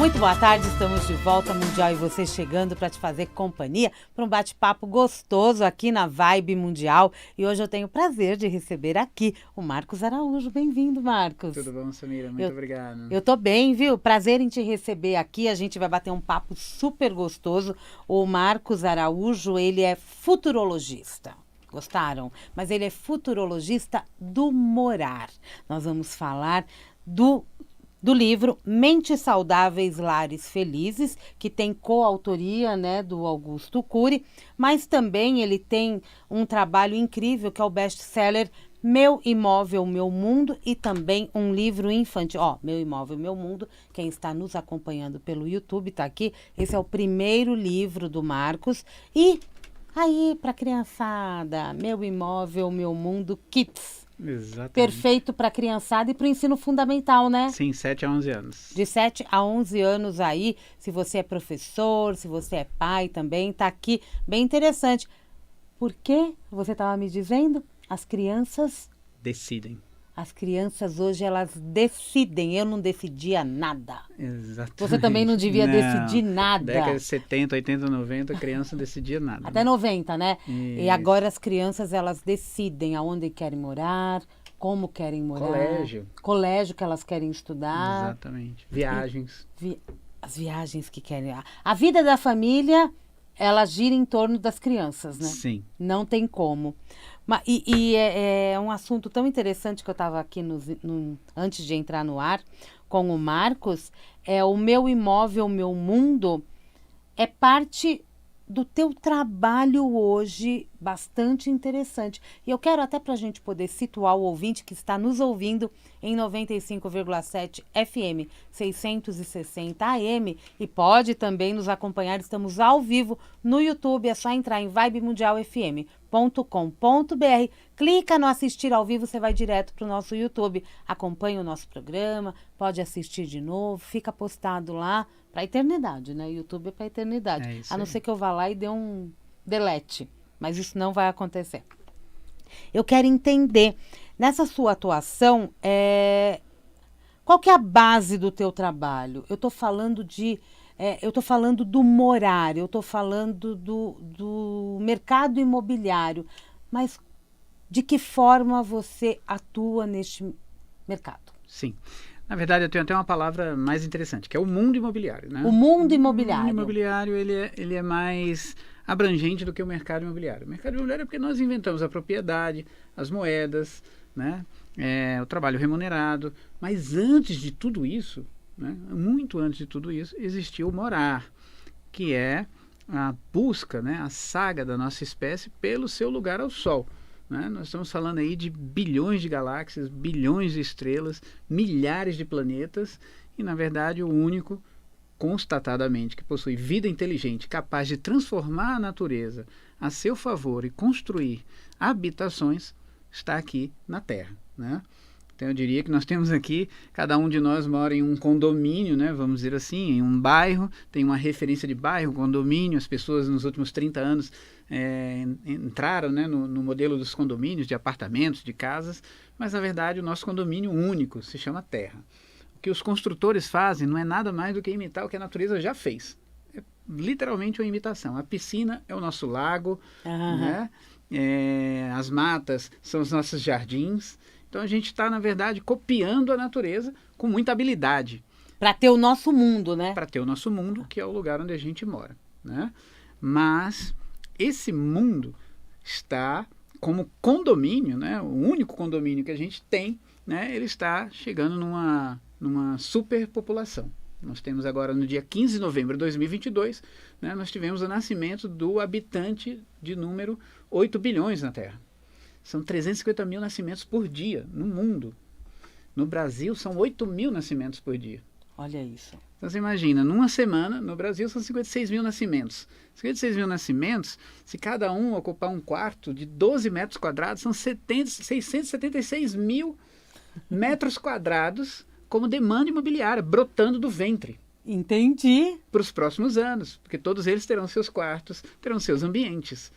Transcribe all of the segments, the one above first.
Muito boa tarde, estamos de volta, Mundial e você chegando para te fazer companhia para um bate-papo gostoso aqui na Vibe Mundial. E hoje eu tenho o prazer de receber aqui o Marcos Araújo. Bem-vindo, Marcos. Tudo bom, Samira? Muito obrigado. Eu tô bem, viu? Prazer em te receber aqui. A gente vai bater um papo super gostoso. O Marcos Araújo, ele é futurologista. Gostaram? Mas ele é futurologista do morar. Nós vamos falar do livro Mentes Saudáveis, Lares Felizes, que tem coautoria, né, do Augusto Cury, mas também ele tem um trabalho incrível que é o best-seller Meu Imóvel, Meu Mundo, e também um livro infantil. Meu Imóvel, Meu Mundo, quem está nos acompanhando pelo YouTube está aqui. Esse é o primeiro livro do Marcos. E aí, para a criançada, Meu Imóvel, Meu Mundo Kids. Exatamente. Perfeito para a criançada e para o ensino fundamental, né? Sim, 7 a 11 anos. De 7 a 11 anos aí, se você é professor, se você é pai também, tá aqui, bem interessante. Por que você estava me dizendo? As crianças decidem. As crianças hoje, elas decidem. Eu não decidia nada. Exatamente. Você também não devia decidir nada. Década de 70, 80, 90, a criança não decidia nada. Até 90, né? Isso. E agora as crianças, elas decidem aonde querem morar, como querem morar. Colégio. Colégio que elas querem estudar. Exatamente. Viagens. As viagens que querem. A vida da família, ela gira em torno das crianças, né? Sim. Não tem como. E é um assunto tão interessante que eu estava aqui antes de entrar no ar com o Marcos, é o Meu Imóvel, Meu Mundo, é parte do teu trabalho hoje, bastante interessante. E eu quero até para a gente poder situar o ouvinte que está nos ouvindo em 95,7 FM, 660 AM, e pode também nos acompanhar, estamos ao vivo no YouTube, é só entrar em vibemundialfm.com.br, clica no assistir ao vivo, você vai direto para o nosso YouTube, acompanha o nosso programa, pode assistir de novo, fica postado lá para a eternidade, né? YouTube é para a eternidade, a não ser que eu vá lá e dê um delete, mas isso não vai acontecer. Eu quero entender, nessa sua atuação, qual que é a base do teu trabalho? Eu estou falando do morar, eu estou falando do mercado imobiliário, mas de que forma você atua neste mercado? Sim. Na verdade, eu tenho até uma palavra mais interessante, que é o mundo imobiliário, né? O mundo imobiliário. O mundo imobiliário, ele é mais abrangente do que o mercado imobiliário. O mercado imobiliário é porque nós inventamos a propriedade, as moedas, né? O trabalho remunerado. Mas antes de tudo isso, né? Muito antes de tudo isso, existiu o morar, que é a busca, né? A saga da nossa espécie pelo seu lugar ao sol. Né? Nós estamos falando aí de bilhões de galáxias, bilhões de estrelas, milhares de planetas e, na verdade, o único, constatadamente, que possui vida inteligente, capaz de transformar a natureza a seu favor e construir habitações, está aqui na Terra, né? Então eu diria que nós temos aqui, cada um de nós mora em um condomínio, né, vamos dizer assim, em um bairro, tem uma referência de bairro, condomínio, as pessoas nos últimos 30 anos entraram, né, no modelo dos condomínios, de apartamentos, de casas, mas na verdade o nosso condomínio único se chama Terra. O que os construtores fazem não é nada mais do que imitar o que a natureza já fez. É literalmente uma imitação. A piscina é o nosso lago, né? As matas são os nossos jardins. Então a gente está, na verdade, copiando a natureza com muita habilidade. Para ter o nosso mundo, né? Para ter o nosso mundo, que é o lugar onde a gente mora, né? Mas esse mundo está como condomínio, né? O único condomínio que a gente tem, né? Ele está chegando numa superpopulação. Nós temos agora, no dia 15 de novembro de 2022, né? Nós tivemos o nascimento do habitante de número 8 bilhões na Terra. São 350 mil nascimentos por dia no mundo. No Brasil, são 8 mil nascimentos por dia. Olha isso. Então, você imagina, numa semana, no Brasil, são 56 mil nascimentos. 56 mil nascimentos, se cada um ocupar um quarto de 12 metros quadrados, são 676 mil metros quadrados como demanda imobiliária, brotando do ventre. Entendi. Para os próximos anos, porque todos eles terão seus quartos, terão seus ambientes.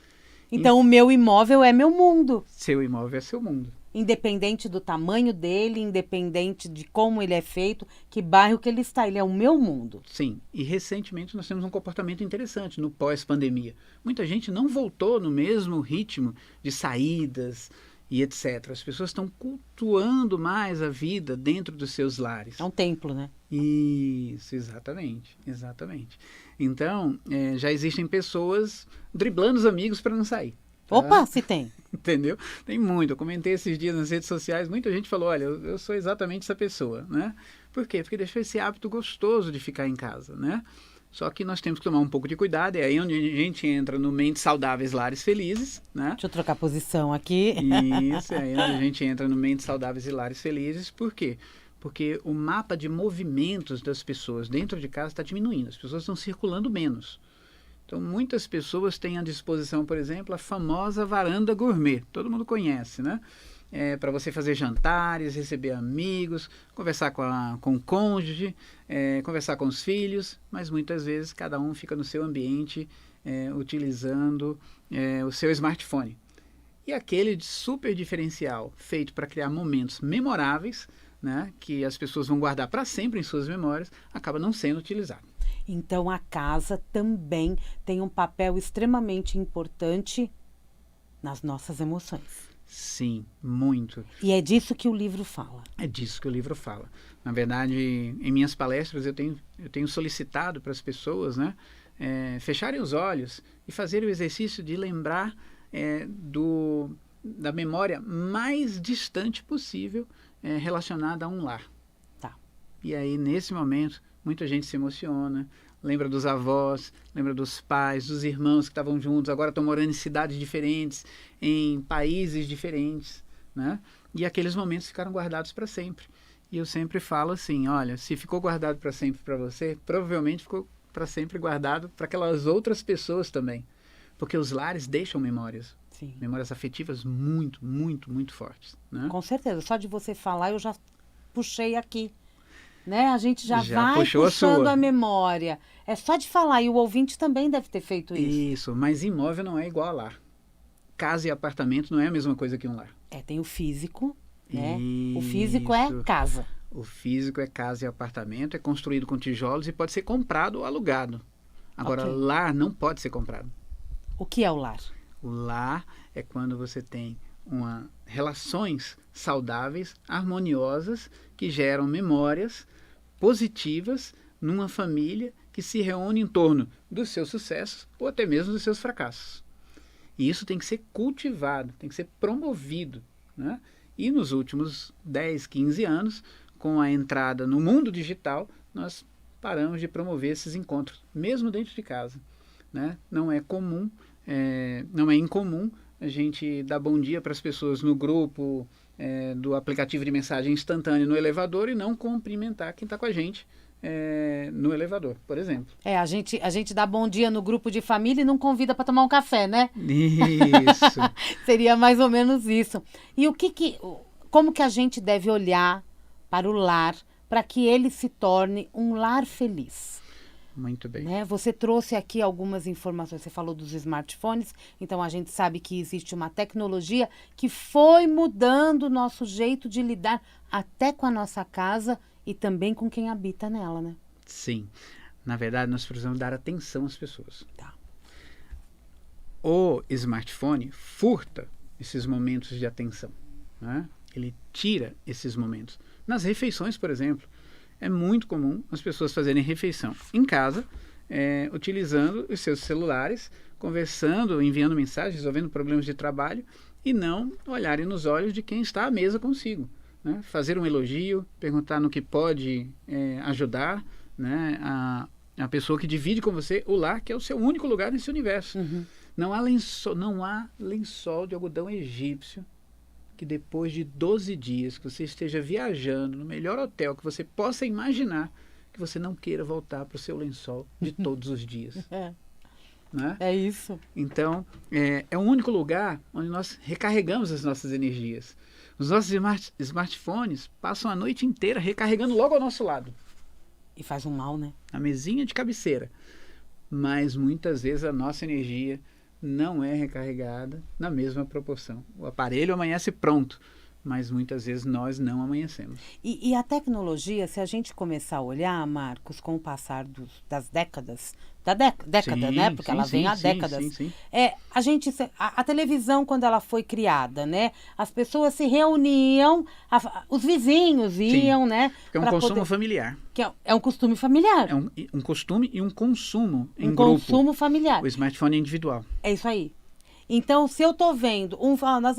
Então, o meu imóvel é meu mundo. Seu imóvel é seu mundo. independente do tamanho dele, independente de como ele é feito, que bairro que ele está. Ele é o meu mundo. Sim, e recentemente nós temos um comportamento interessante no pós-pandemia. Muita gente não voltou no mesmo ritmo de saídas e etc. As pessoas estão cultuando mais a vida dentro dos seus lares. É um templo, né? Isso, exatamente, exatamente. Então, já existem pessoas driblando os amigos para não sair. Tá? Opa, se tem. Entendeu? Tem muito. Eu comentei esses dias nas redes sociais, muita gente falou, olha, eu sou exatamente essa pessoa, né? Por quê? Porque deixou esse hábito gostoso de ficar em casa, né? Só que nós temos que tomar um pouco de cuidado, é aí onde a gente entra no Mentes Saudáveis, Lares Felizes, né? Deixa eu trocar a posição aqui. Isso, é aí onde a gente entra no Mentes Saudáveis e Lares Felizes. Por quê? Porque o mapa de movimentos das pessoas dentro de casa está diminuindo, as pessoas estão circulando menos. Então, muitas pessoas têm à disposição, por exemplo, a famosa varanda gourmet. Todo mundo conhece, né? Para você fazer jantares, receber amigos, conversar com o cônjuge, conversar com os filhos, mas muitas vezes cada um fica no seu ambiente utilizando o seu smartphone. E aquele super diferencial feito para criar momentos memoráveis, né, que as pessoas vão guardar para sempre em suas memórias, acaba não sendo utilizado. Então, a casa também tem um papel extremamente importante nas nossas emoções. Sim, muito. E é disso que o livro fala. É disso que o livro fala. Na verdade, em minhas palestras, eu tenho solicitado para as pessoas, né, fecharem os olhos e fazerem o exercício de lembrar da memória mais distante possível relacionada a um lar. Tá. E aí, nesse momento, muita gente se emociona, lembra dos avós, lembra dos pais, dos irmãos que estavam juntos, agora estão morando em cidades diferentes, em países diferentes, né? E aqueles momentos ficaram guardados para sempre. E eu sempre falo assim, olha, se ficou guardado para sempre para você, provavelmente ficou para sempre guardado para aquelas outras pessoas também. Porque os lares deixam memórias. Sim. Memórias afetivas muito, muito, muito fortes, né? Com certeza. Só de você falar, eu já puxei aqui. Né? A gente já vai puxou puxando a memória. É só de falar, e o ouvinte também deve ter feito isso. Isso, mas imóvel não é igual a lar. Casa e apartamento não é a mesma coisa que um lar. Tem o físico, né? Isso. O físico é casa. O físico é casa e apartamento, é construído com tijolos e pode ser comprado ou alugado. Agora, Ok. lar não pode ser comprado. O que é o lar? O lar é quando você tem relações saudáveis, harmoniosas, que geram memórias positivas numa família que se reúne em torno dos seus sucessos ou até mesmo dos seus fracassos. E isso tem que ser cultivado, tem que ser promovido, né? E nos últimos 10, 15 anos, com a entrada no mundo digital, nós paramos de promover esses encontros, mesmo dentro de casa, né? Não é incomum a gente dar bom dia para as pessoas no grupo do aplicativo de mensagem instantânea no elevador e não cumprimentar quem está com a gente no elevador, por exemplo. A gente dá bom dia no grupo de família e não convida para tomar um café, né? Isso. Seria mais ou menos isso. E como que a gente deve olhar para o lar para que ele se torne um lar feliz? Muito bem. Né? Você trouxe aqui algumas informações, você falou dos smartphones, então a gente sabe que existe uma tecnologia que foi mudando o nosso jeito de lidar até com a nossa casa e também com quem habita nela, né? Sim. Na verdade, nós precisamos dar atenção às pessoas. Tá. O smartphone furta esses momentos de atenção, né? Ele tira esses momentos. Nas refeições, por exemplo, é muito comum as pessoas fazerem refeição em casa, utilizando os seus celulares, conversando, enviando mensagens, resolvendo problemas de trabalho e não olharem nos olhos de quem está à mesa consigo, né? Fazer um elogio, perguntar no que pode ajudar, né? A pessoa que divide com você o lar, que é o seu único lugar nesse universo. Uhum. Não há lençol de algodão egípcio que depois de 12 dias que você esteja viajando no melhor hotel que você possa imaginar, que você não queira voltar para o seu lençol de todos os dias. Né? É isso. Então, é o único lugar onde nós recarregamos as nossas energias. Os nossos smartphones passam a noite inteira recarregando logo ao nosso lado. E faz um mal, né? A mesinha de cabeceira. Mas muitas vezes a nossa energia não é recarregada na mesma proporção. O aparelho amanhece pronto, mas muitas vezes nós não amanhecemos. E a tecnologia, se a gente começar a olhar, Marcos, com o passar das décadas, década, Sim, né? Porque ela vem há décadas. Sim. A televisão, quando ela foi criada, né? As pessoas se reuniam, os vizinhos iam, né? Porque é um consumo familiar. Que é um costume familiar. É um costume e um consumo em Um grupo. consumo familiar. O smartphone é individual. É isso aí. Então, se eu tô vendo, nós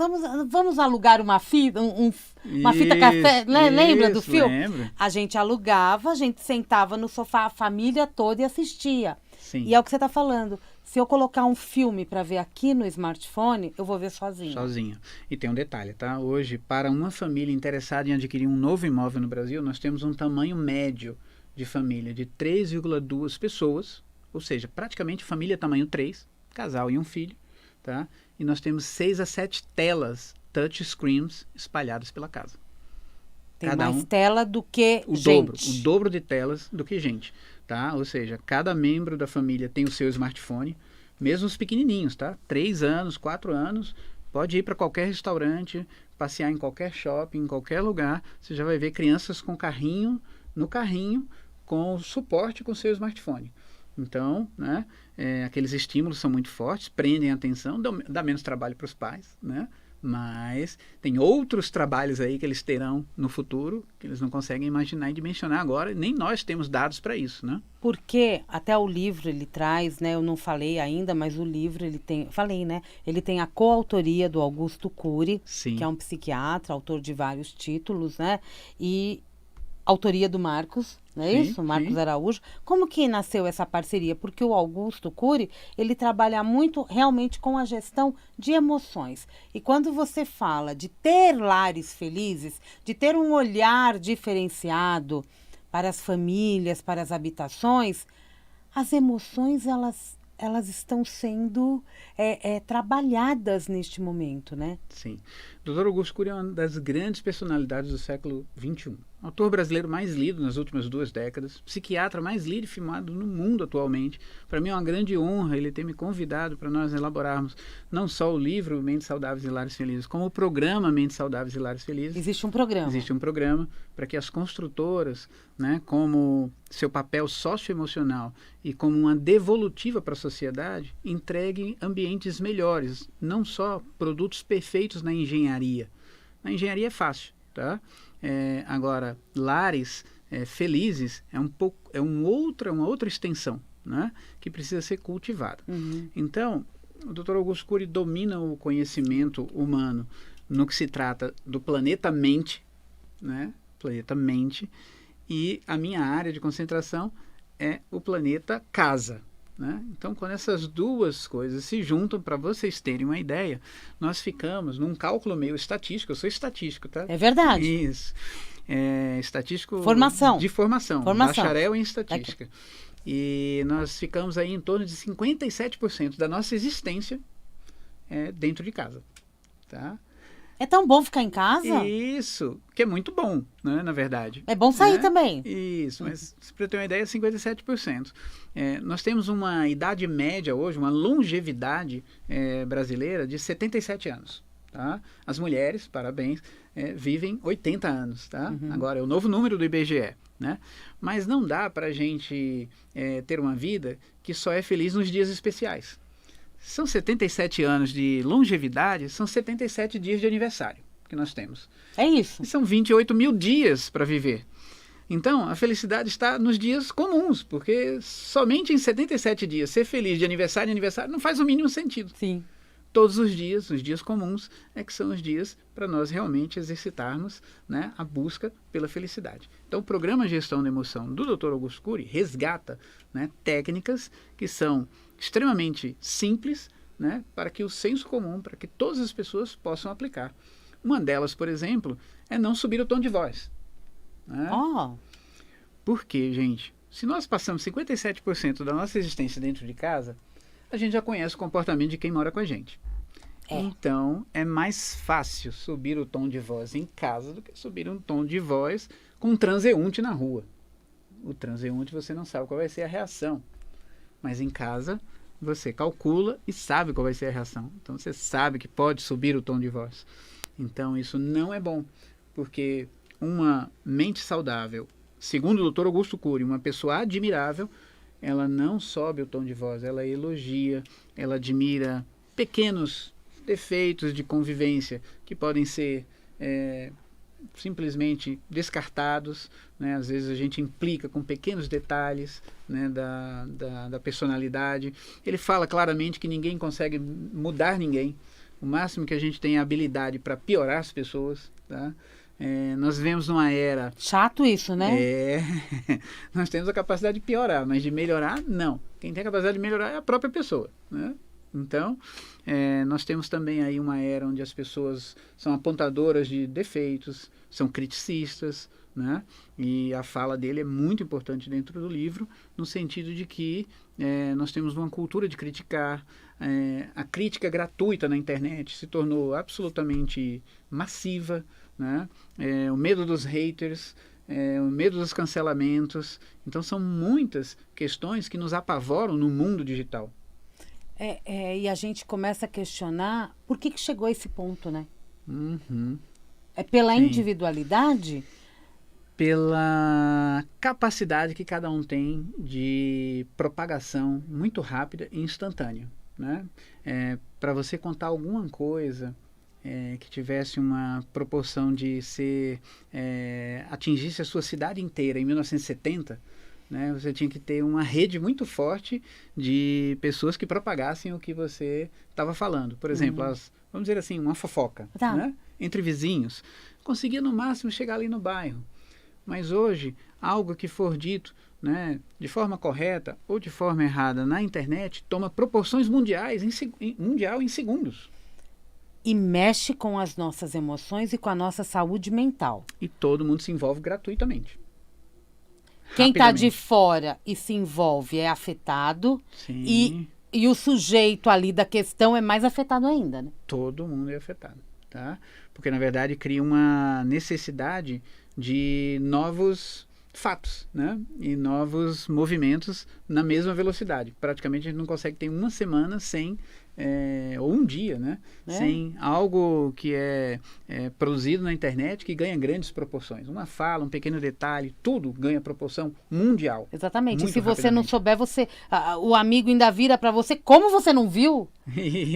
vamos alugar uma fita, uma fita café, lembra do filme? Lembro. A gente alugava, a gente sentava no sofá, a família toda e assistia. Sim. E é o que você está falando. Se eu colocar um filme para ver aqui no smartphone, eu vou ver sozinho. Sozinho. E tem um detalhe, tá? Hoje, para uma família interessada em adquirir um novo imóvel no Brasil, nós temos um tamanho médio de família de 3,2 pessoas, ou seja, praticamente família tamanho 3, casal e um filho. Tá? E nós temos 6 a 7 telas touchscreens espalhadas pela casa. Tem mais tela do que o dobro de telas do que gente, tá? Ou seja, cada membro da família tem o seu smartphone, mesmo os pequenininhos, tá? 3 anos, 4 anos, pode ir para qualquer restaurante, passear em qualquer shopping, em qualquer lugar, você já vai ver crianças com carrinho, no carrinho, com suporte com o seu smartphone. Então, né, aqueles estímulos são muito fortes, prendem a atenção, dá menos trabalho para os pais, né? Mas tem outros trabalhos aí que eles terão no futuro, que eles não conseguem imaginar e dimensionar agora, nem nós temos dados para isso, né? Porque até o livro ele traz, né? Eu não falei ainda, mas o livro ele tem, falei, né? Ele tem a coautoria do Augusto Cury, Sim. que é um psiquiatra, autor de vários títulos, né? E autoria do Marcos, não é isso? Marcos Araújo. Como que nasceu essa parceria? Porque o Augusto Cury, ele trabalha muito realmente com a gestão de emoções. E quando você fala de ter lares felizes, de ter um olhar diferenciado para as famílias, para as habitações, as emoções, elas estão sendo trabalhadas neste momento, né? Sim. O Dr. Augusto Cury é uma das grandes personalidades do século XXI. Autor brasileiro mais lido nas últimas 2 décadas, psiquiatra mais lido e filmado no mundo atualmente. Para mim é uma grande honra ele ter me convidado para nós elaborarmos não só o livro Mentes Saudáveis e Lares Felizes, como o programa Mentes Saudáveis e Lares Felizes. Existe um programa. Existe um programa para que as construtoras, né, como seu papel socioemocional e como uma devolutiva para a sociedade, entreguem ambientes melhores, não só produtos perfeitos na engenharia. Na engenharia é fácil, tá? Agora, lares felizes é uma outra extensão, né, que precisa ser cultivada. Uhum. Então, o Dr. Augusto Cury domina o conhecimento humano no que se trata do planeta mente, né, planeta mente, e a minha área de concentração é o planeta casa. Né? Então, quando essas duas coisas se juntam, para vocês terem uma ideia, nós ficamos num cálculo meio estatístico. Eu sou estatístico, tá? É verdade. Isso. Estatístico de formação, bacharel em estatística. E nós ficamos aí em torno de 57% da nossa existência dentro de casa. Tá? É tão bom ficar em casa? Isso, que é muito bom, né, na verdade. É bom sair também. Isso, mas para ter uma ideia, 57%. Nós temos uma idade média hoje, uma longevidade brasileira de 77 anos. Tá? As mulheres, parabéns, vivem 80 anos. Tá? Uhum. Agora, é o novo número do IBGE. Né? Mas não dá para a gente ter uma vida que só é feliz nos dias especiais. São 77 anos de longevidade, são 77 dias de aniversário que nós temos. É isso. E são 28 mil dias para viver. Então, a felicidade está nos dias comuns, porque somente em 77 dias ser feliz de aniversário em aniversário não faz o mínimo sentido. Sim. Todos os dias comuns, que são os dias para nós realmente exercitarmos, né, a busca pela felicidade. Então, o programa Gestão da Emoção do Dr. Augusto Cury resgata, né, técnicas que são extremamente simples, né, para que o senso comum, para que todas as pessoas possam aplicar. Uma delas, por exemplo, é não subir o tom de voz. Né? Oh. Porque, gente, se nós passamos 57% da nossa existência dentro de casa, a gente já conhece o comportamento de quem mora com a gente. Então, é mais fácil subir o tom de voz em casa do que subir um tom de voz com um transeunte na rua. O transeunte você não sabe qual vai ser a reação. Mas em casa, você calcula e sabe qual vai ser a reação. Então, você sabe que pode subir o tom de voz. Então, isso não é bom, porque uma mente saudável, segundo o Dr. Augusto Cury, uma pessoa admirável, ela não sobe o tom de voz, ela elogia, ela admira pequenos defeitos de convivência que podem ser simplesmente descartados, né? Às vezes a gente implica com pequenos detalhes, né, da personalidade. Ele fala claramente que ninguém consegue mudar ninguém. O máximo que a gente tem é habilidade para piorar as pessoas, tá? Nós vivemos numa era... Chato isso, né? Nós temos a capacidade de piorar, mas de melhorar, não. Quem tem a capacidade de melhorar é a própria pessoa, né? Então, nós temos também aí uma era onde as pessoas são apontadoras de defeitos, são criticistas, né? E a fala dele é muito importante dentro do livro, no sentido de que nós temos uma cultura de criticar, a crítica gratuita na internet se tornou absolutamente massiva, né? O medo dos haters, o medo dos cancelamentos. Então, são muitas questões que nos apavoram no mundo digital. E a gente começa a questionar por que chegou a esse ponto, né? Uhum. É pela Sim. individualidade? Pela capacidade que cada um tem de propagação muito rápida e instantânea, né? Para você contar alguma coisa que tivesse uma proporção de atingisse a sua cidade inteira em 1970, né, você tinha que ter uma rede muito forte de pessoas que propagassem o que você estava falando. Por exemplo, vamos dizer assim, uma fofoca, Tá. né, entre vizinhos. Conseguia no máximo chegar ali no bairro. Mas hoje, algo que for dito, né, de forma correta ou de forma errada na internet toma proporções mundiais em segundos. E mexe com as nossas emoções e com a nossa saúde mental. E todo mundo se envolve gratuitamente. Quem está de Rapidamente. fora e se envolve é afetado. Sim. E o sujeito ali da questão é mais afetado ainda, né? Todo mundo é afetado, tá? Porque, na verdade, cria uma necessidade de novos fatos, né? E novos movimentos na mesma velocidade. Praticamente a gente não consegue ter uma semana sem, ou um dia, né? Sem algo que é produzido na internet que ganha grandes proporções. Uma fala, um pequeno detalhe, tudo ganha proporção mundial. Exatamente. Muito E se você não rapidamente. souber, o amigo ainda vira para você, como você não viu?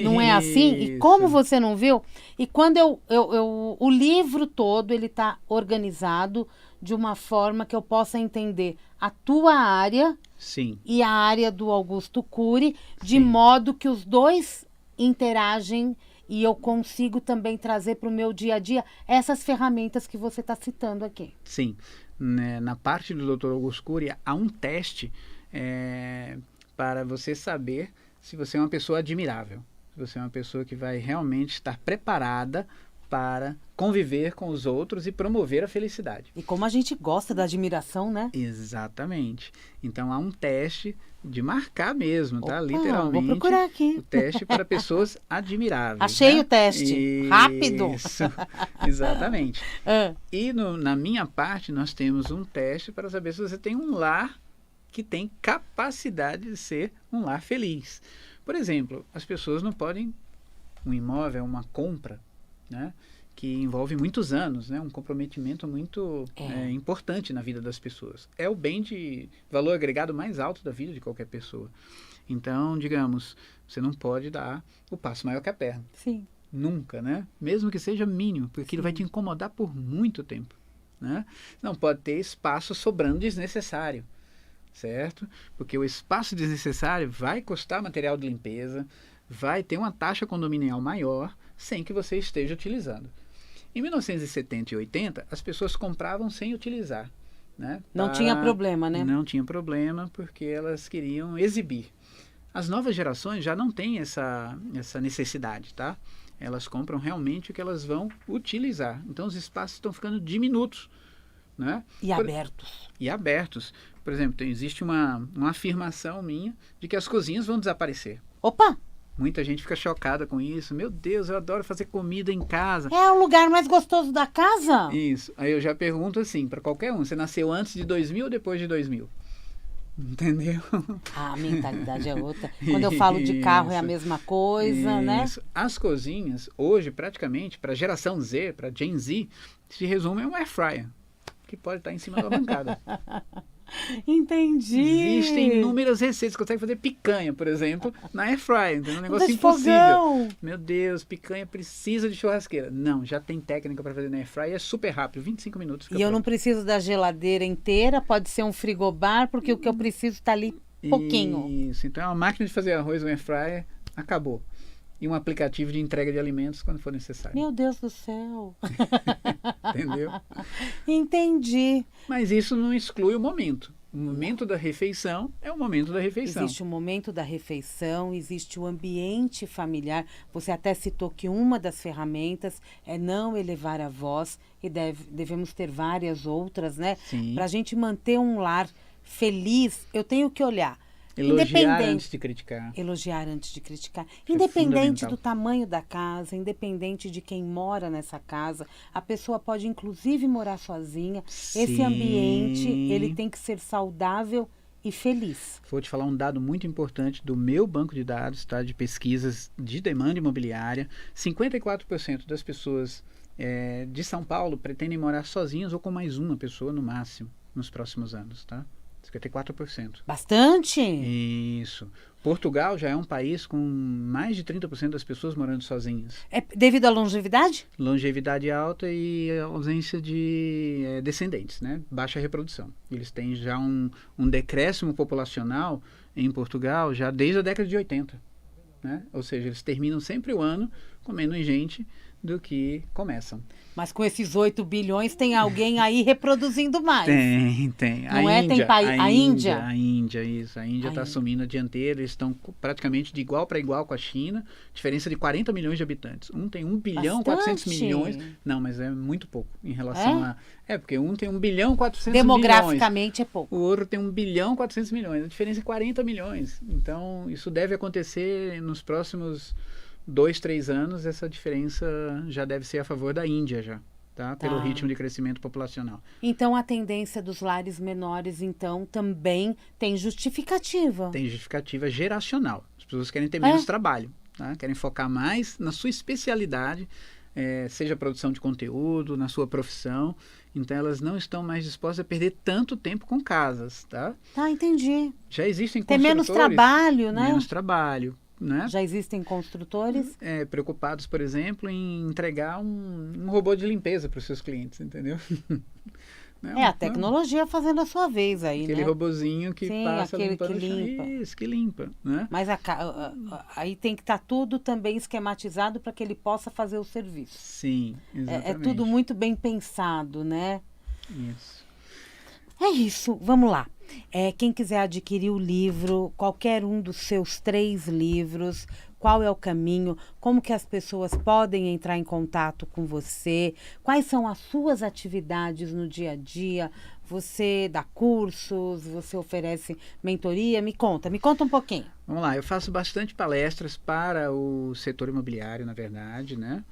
Não é assim? E como Isso. você não viu? E quando o livro todo, ele está organizado de uma forma que eu possa entender a tua área Sim. e a área do Augusto Cury, de Sim. modo que os dois interagem e eu consigo também trazer para o meu dia a dia essas ferramentas que você está citando aqui. Sim. Na parte do Dr. Augusto Cury, há um teste para você saber se você é uma pessoa admirável, se você é uma pessoa que vai realmente estar preparada para conviver com os outros e promover a felicidade. E como a gente gosta da admiração, né? Exatamente. Então há um teste de marcar mesmo, tá? Opa, Literalmente. vou procurar aqui. O teste para pessoas admiráveis. Achei né? o teste. Rápido. Isso. Exatamente. Ah, E na minha parte, nós temos um teste para saber se você tem um lar que tem capacidade de ser um lar feliz. Por exemplo, as pessoas não podem... Um imóvel é uma compra, né, que envolve muitos anos, né, um comprometimento muito importante na vida das pessoas. É o bem de valor agregado mais alto da vida de qualquer pessoa. Então, digamos, você não pode dar o passo maior que a perna. sim. Nunca, né? Mesmo que seja mínimo, porque aquilo vai te incomodar por muito tempo, né? Não pode ter espaço sobrando desnecessário, certo? Porque o espaço desnecessário vai custar material de limpeza, vai ter uma taxa condominial maior sem que você esteja utilizando. Em 1970 e 80, as pessoas compravam sem utilizar, né? Não tinha problema, né? Não tinha problema, porque elas queriam exibir. As novas gerações já não têm essa necessidade, tá? Elas compram realmente o que elas vão utilizar. Então, os espaços estão ficando diminutos, né? E abertos. E abertos. Por exemplo, existe uma afirmação minha de que as cozinhas vão desaparecer. Opa! Muita gente fica chocada com isso. Meu Deus, eu adoro fazer comida em casa. É o lugar mais gostoso da casa? Isso. Aí eu já pergunto assim, para qualquer um, você nasceu antes de 2000 ou depois de 2000? entendeu? A mentalidade é outra. Quando eu falo de carro é a mesma coisa, né? Isso. As cozinhas, hoje, praticamente, para a geração Z, para Gen Z, se resume a um air fryer, que pode estar em cima da bancada. Entendi. Existem inúmeras receitas. Você consegue fazer picanha, por exemplo, na air fryer. Então é um negócio De impossível. fogão. Meu Deus, picanha precisa de churrasqueira. Não, já tem técnica para fazer na air fryer. É super rápido, 25 minutos. E eu não preciso da geladeira inteira, pode ser um frigobar, porque o que eu preciso está ali pouquinho. Isso, então é uma máquina de fazer arroz, um air fryer, acabou. E um aplicativo de entrega de alimentos quando for necessário. Meu Deus do céu. Entendeu? Entendi. Mas isso não exclui o momento. O momento da refeição é o momento da refeição. Existe o momento da refeição, existe o ambiente familiar. Você até citou que uma das ferramentas é não elevar a voz, e devemos ter várias outras, né? Sim. Para a gente manter um lar feliz, eu tenho que olhar. Elogiar antes de criticar. Elogiar antes de criticar. É Independente fundamental. do tamanho da casa, independente de quem mora nessa casa, a pessoa pode inclusive morar sozinha. Esse Sim. ambiente, ele tem que ser saudável e feliz. Vou te falar um dado muito importante do meu banco de dados, tá, de pesquisas de demanda imobiliária. 54% das pessoas de São Paulo pretendem morar sozinhas ou com mais uma pessoa no máximo nos próximos anos, tá? 54%. Bastante? Isso. Portugal já é um país com mais de 30% das pessoas morando sozinhas. É devido à longevidade? Longevidade alta e ausência de descendentes, né? Baixa reprodução. Eles têm já um decréscimo populacional em Portugal já desde a década de 80. Né? Ou seja, eles terminam sempre o ano com menos gente do que começam. Mas com esses 8 bilhões tem alguém aí reproduzindo mais. Tem. Não é? Tem país. A Índia? A Índia, isso. A Índia está assumindo a dianteira. Eles estão praticamente de igual para igual com a China. Diferença de 40 milhões de habitantes. Um tem 1 bilhão e 400 milhões. Não, mas é muito pouco em relação a... porque um tem 1 bilhão e 400 Demograficamente milhões. é pouco. O outro tem 1 bilhão e 400 milhões. A diferença é 40 milhões. Então, isso deve acontecer nos próximos 2, 3 anos. Essa diferença já deve ser a favor da Índia já. Tá? Pelo ritmo de crescimento populacional. Então, a tendência dos lares menores, então, também tem justificativa. Tem justificativa geracional. As pessoas querem ter menos trabalho, tá? Querem focar mais na sua especialidade, seja produção de conteúdo, na sua profissão. Então, elas não estão mais dispostas a perder tanto tempo com casas, tá? Tá, entendi. Já existem Tem menos trabalho, né? Menos trabalho. Né? Já existem construtores? Preocupados, por exemplo, em entregar um robô de limpeza para os seus clientes, entendeu? A tecnologia fazendo a sua vez aí, aquele né? robozinho que passa aquele limpando que limpa. o chão. Isso, que limpa, né? Mas aí tem que estar tudo também esquematizado para que ele possa fazer o serviço. Sim, exatamente. É tudo muito bem pensado, né? Isso. É isso, vamos lá. Quem quiser adquirir o livro, qualquer um dos seus 3 livros, qual é o caminho, como que as pessoas podem entrar em contato com você, quais são as suas atividades no dia a dia, você dá cursos, você oferece mentoria, me conta um pouquinho. Vamos lá, eu faço bastante palestras para o setor imobiliário, na verdade, né?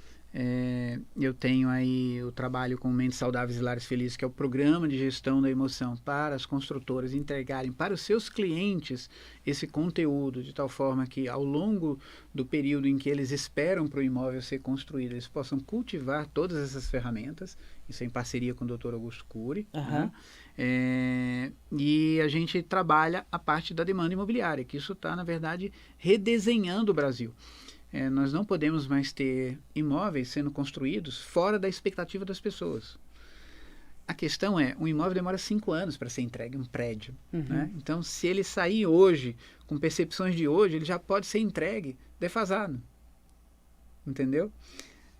Eu tenho aí o trabalho com Mentes Saudáveis e Lares Felizes, que é o programa de gestão da emoção para as construtoras entregarem para os seus clientes esse conteúdo, de tal forma que ao longo do período em que eles esperam para o imóvel ser construído, eles possam cultivar todas essas ferramentas, isso é em parceria com o Dr. Augusto Cury, né? E a gente trabalha a parte da demanda imobiliária, que isso está, na verdade, redesenhando o Brasil. Nós não podemos mais ter imóveis sendo construídos fora da expectativa das pessoas. A questão um imóvel demora 5 anos para ser entregue, um prédio. Né? Então, se ele sair hoje, com percepções de hoje, ele já pode ser entregue defasado. Entendeu?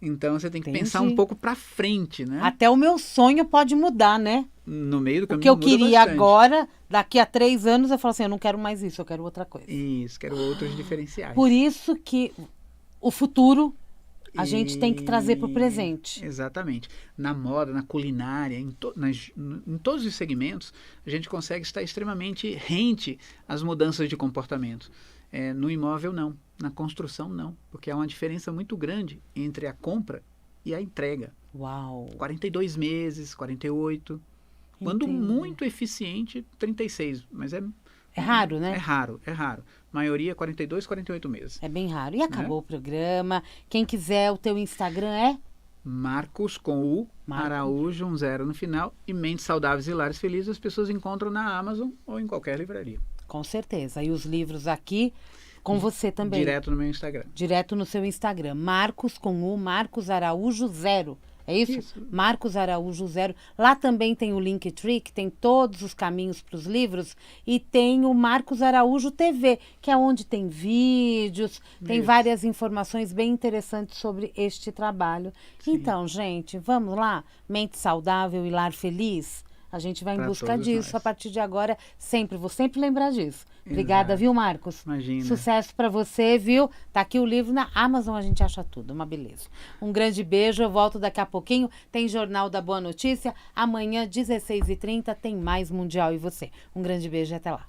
Então, você tem que pensar um pouco para frente. Né? Até o meu sonho pode mudar, né? No meio do caminho. O que eu queria bastante. Agora, daqui a 3 anos, eu falo assim, eu não quero mais isso, eu quero outra coisa. Isso, quero outros diferenciais. Por isso que o futuro a gente tem que trazer para o presente. Exatamente. Na moda, na culinária, em todos os segmentos, a gente consegue estar extremamente rente às mudanças de comportamento. No imóvel, não. Na construção, não. Porque há uma diferença muito grande entre a compra e a entrega. Uau! 42 meses, 48. Quando muito eficiente, 36. Mas É raro, É né? raro, é raro. Maioria 42, 48 meses. É bem raro. E acabou o programa. Quem quiser, o teu Instagram é? Marcos com U, Araújo, 0 no final, e Mentes Saudáveis e Lares Felizes as pessoas encontram na Amazon ou em qualquer livraria. Com certeza. E os livros aqui com você também. Direto no meu Instagram. Direto no seu Instagram. Marcos com U, Marcos Araújo 0. É isso? Isso. Marcos Araújo 0. Lá também tem o Linktree, que tem todos os caminhos para os livros. E tem o Marcos Araújo TV, que é onde tem vídeos, tem Isso. várias informações bem interessantes sobre este trabalho. Sim. Então, gente, vamos lá? Mente saudável e lar feliz? A gente vai em Pra busca todos disso nós. a partir de agora. Sempre, vou sempre lembrar disso. Obrigada, Exato. viu, Marcos? Imagina. Sucesso pra você, viu? Tá aqui o livro na Amazon, a gente acha tudo, uma beleza. Um grande beijo, eu volto daqui a pouquinho. Tem Jornal da Boa Notícia. Amanhã, 16h30, tem mais Mundial e Você. Um grande beijo e até lá.